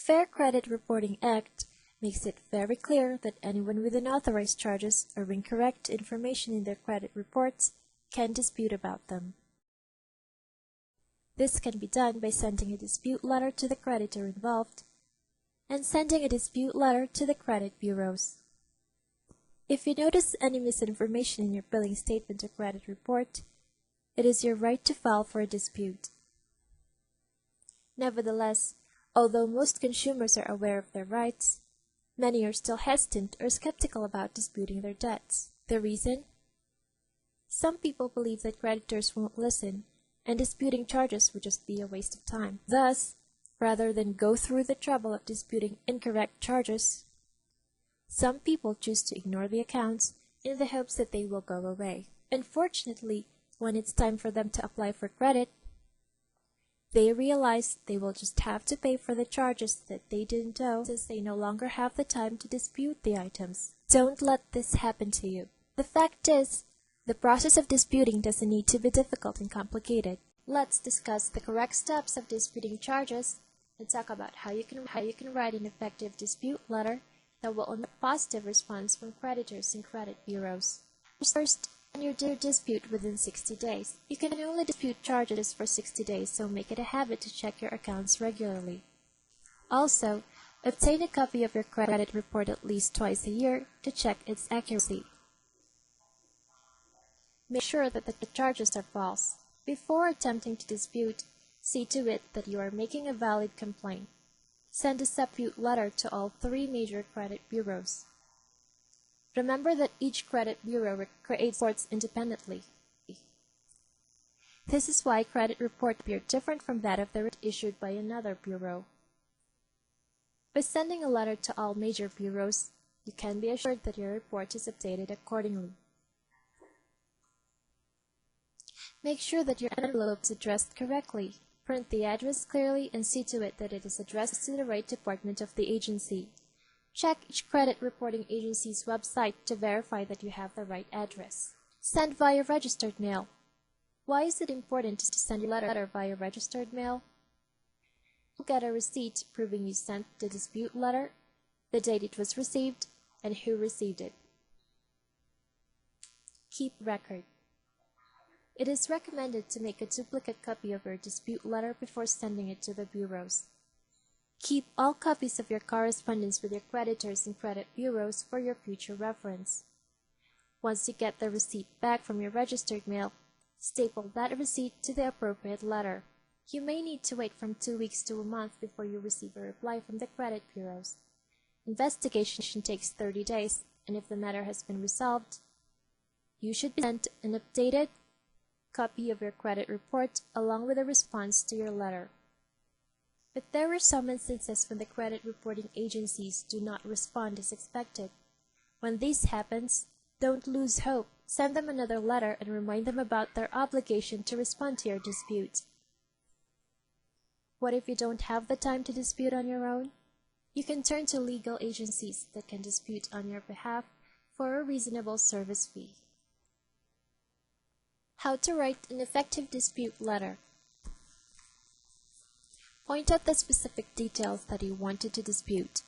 Fair Credit Reporting Act makes it very clear that anyone with unauthorized charges or incorrect information in their credit reports can dispute about them. This can be done by sending a dispute letter to the creditor involved and sending a dispute letter to the credit bureaus. If you notice any misinformation in your billing statement or credit report, it is your right to file for a dispute. Nevertheless, although most consumers are aware of their rights, many are still hesitant or skeptical about disputing their debts. The reason? Some people believe that creditors won't listen, and disputing charges would just be a waste of time. Thus, rather than go through the trouble of disputing incorrect charges, some people choose to ignore the accounts in the hopes that they will go away. Unfortunately, when it's time for them to apply for credit, they realize they will just have to pay for the charges that they didn't owe since they no longer have the time to dispute the items. Don't let this happen to you. The fact is, the process of disputing doesn't need to be difficult and complicated. Let's discuss the correct steps of disputing charges and talk about how you can write an effective dispute letter that will elicit a positive response from creditors and credit bureaus. First, you do dispute within 60 days. You can only dispute charges for 60 days, so make it a habit to check your accounts regularly. Also, obtain a copy of your credit report at least twice a year to check its accuracy. Make sure that the charges are false. Before attempting to dispute, see to it that you are making a valid complaint. Send a dispute letter to all 3 major credit bureaus. Remember that each credit bureau creates reports independently. This is why credit reports are different from that of the report issued by another bureau. By sending a letter to all major bureaus, you can be assured that your report is updated accordingly. Make sure that your envelope is addressed correctly. Print the address clearly and see to it that it is addressed to the right department of the agency. Check each credit reporting agency's website to verify that you have the right address. Send via registered mail. Why is it important to send your letter via registered mail? You'll get a receipt proving you sent the dispute letter, the date it was received, and who received it. Keep record. It is recommended to make a duplicate copy of your dispute letter before sending it to the bureaus. Keep all copies of your correspondence with your creditors and credit bureaus for your future reference. Once you get the receipt back from your registered mail, staple that receipt to the appropriate letter. You may need to wait from 2 weeks to a month before you receive a reply from the credit bureaus. Investigation takes 30 days, and if the matter has been resolved, you should be sent an updated copy of your credit report along with a response to your letter. But there are some instances when the credit reporting agencies do not respond as expected. When this happens, don't lose hope. Send them another letter and remind them about their obligation to respond to your dispute. What if you don't have the time to dispute on your own? You can turn to legal agencies that can dispute on your behalf for a reasonable service fee. How to write an effective dispute letter. Point out the specific details that you wanted to dispute.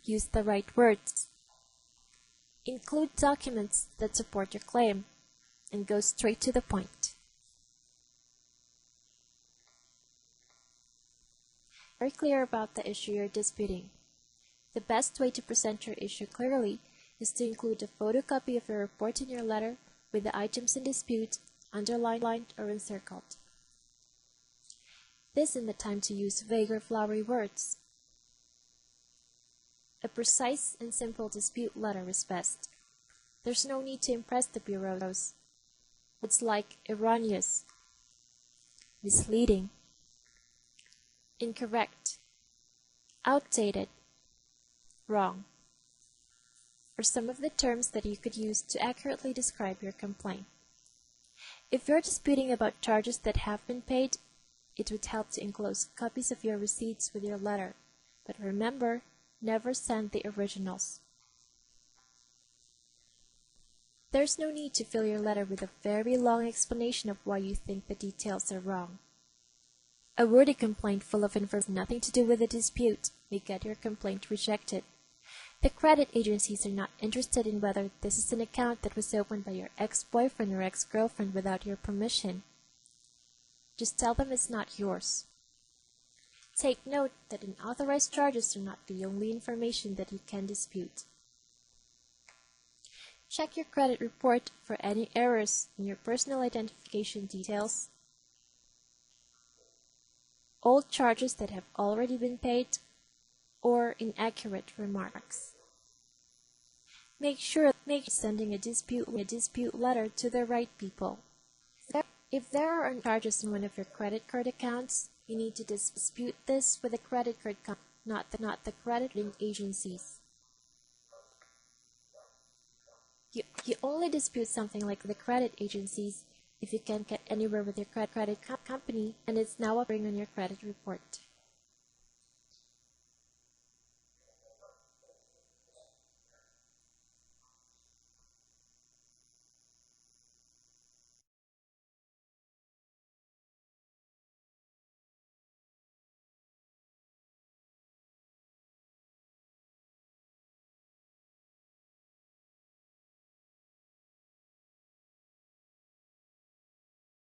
Use the right words. Include documents that support your claim, and go straight to the point. Very clear about the issue you're disputing. The best way to present your issue clearly is to include a photocopy of your report in your letter with the items in dispute underlined or encircled. This isn't the time to use vague or flowery words. A precise and simple dispute letter is best. There's no need to impress the bureaus. It's like erroneous, misleading, incorrect, outdated, wrong, are some of the terms that you could use to accurately describe your complaint. If you're disputing about charges that have been paid, it would help to enclose copies of your receipts with your letter, but remember, never send the originals. There's no need to fill your letter with a very long explanation of why you think the details are wrong. A wordy complaint full of information nothing to do with the dispute may get your complaint rejected. The credit agencies are not interested in whether this is an account that was opened by your ex-boyfriend or ex-girlfriend without your permission. Just tell them it's not yours. Take note that unauthorized charges are not the only information that you can dispute. Check your credit report for any errors in your personal identification details, old charges that have already been paid, or inaccurate remarks. Make sure sending a dispute letter to the right people. If there are charges in one of your credit card accounts, you need to dispute this with the credit card company, not the crediting agencies. You only dispute something like the credit agencies if you can't get anywhere with your credit company and it's now appearing on your credit report.